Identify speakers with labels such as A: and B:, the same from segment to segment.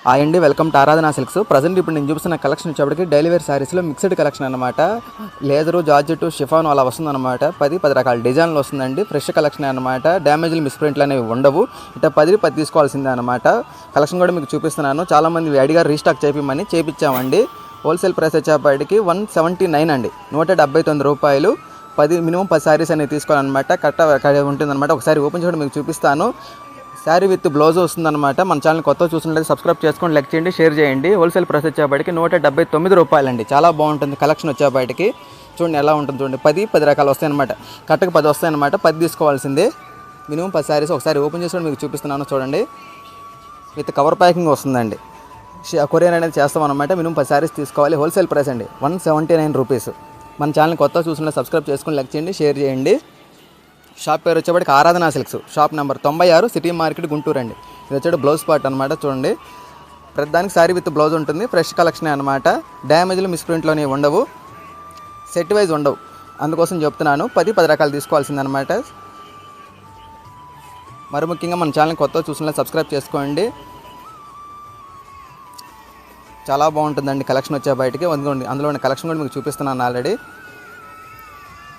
A: Hi అండి, welcome to ఆరాధన silks. Present ఇప్పుడు నేను చూపిస్తున్న కలెక్షన్ వచ్చేప్పటికి డైలీ వేర్ శారీస్లో మిక్స్డ్ కలెక్షన్ అనమాట. లేదరు, జార్జెట్, షిఫాన్ అలా వస్తుందన్నమాట. 10 రకాల డిజైన్లు వస్తుందండి. ఫ్రెష్ కలెక్షన్ అనమాట. డ్యామేజ్లు, మిస్ప్రింట్లు అనేవి ఉండవు. ఇట్లా 10 తీసుకోవాల్సిందే అనమాట. కలెక్షన్ కూడా మీకు చూపిస్తున్నాను. చాలామంది అడిగారు రీస్టాక్ చేయించామండి. హోల్సేల్ ప్రైస్ వచ్చేప్పటికి 179 అండి, 179 రూపాయలు. మినిమం 10 శారీస్ అనేవి తీసుకోవాలన్నమాట. కరెక్ట్ ఉంటుందన్నమాట. ఒకసారి ఓపెన్ చేయడం మీకు చూపిస్తాను. శారీ విత్ బ్లౌజ్ వస్తుందన్నమాట. మన ఛానల్ కొత్త చూసినట్లయితే సబ్స్క్రైబ్ చేసుకోండి, లైక్ చేయండి, షేర్ చేయండి. హోల్సేల్ ప్రైస్ వచ్చేప్పటికి 179 రూపాయలండి. చాలా బాగుంటుంది కలెక్షన్ వచ్చేప్పటికి. చూడండి ఎలా ఉంటుంది చూడండి. 10 రకాలు వస్తాయన్నమాట. కరెక్ట్గా 10 వస్తాయన్నమాట. 10 తీసుకోవాల్సిందే. మినిమం 10 శారీస్. ఒకసారి ఓపెన్ చేసుకొని మీకు చూపిస్తున్నాను చూడండి. విత్ కవర్ ప్యాకింగ్ వస్తుందండి. కొరియర్ అనేది చేస్తామన్నమాట. మినిమం 10 శారీస్ తీసుకోవాలి. హోల్సేల్ ప్రైస్ అండి 179 రూపీస్. మన ఛానల్ కొత్త చూసిన సబ్స్క్రైబ్ చేసుకొని లైక్ చేయండి, షేర్ చేయండి. షాప్ పేరు వచ్చేప్పటికి ఆరాధన silks, shop number 96, city market, Guntur అండి. ఇది వచ్చేటి బ్లౌజ్ పార్ట్ అనమాట. చూడండి, ప్రతిదానికి శారీ విత్ బ్లౌజ్ ఉంటుంది. ఫ్రెష్ కలెక్షన్ అనమాట. డ్యామేజ్లు, మిస్ప్రింట్లోనే ఉండవు. సెట్ వైజ్ ఉండవు. అందుకోసం చెప్తున్నాను. 10 రకాలు తీసుకోవాల్సిందనమాట. మరి ముఖ్యంగా మన ఛానల్ కొత్త చూసిన సబ్స్క్రైబ్ చేసుకోండి. చాలా బాగుంటుందండి కలెక్షన్ వచ్చే బయటికి. అందులో ఉన్న కలెక్షన్ కూడా మీకు చూపిస్తున్నాను ఆల్రెడీ.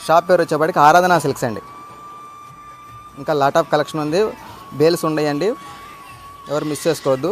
A: షాప్ పేరు వచ్చేప్పటికి ఆరాధన సిల్క్స్ అండి. ఇంకా లాట్ ఆఫ్ కలెక్షన్ ఉంది. బేల్స్ ఉన్నాయండి, ఎవరు మిస్ చేసుకోవద్దు.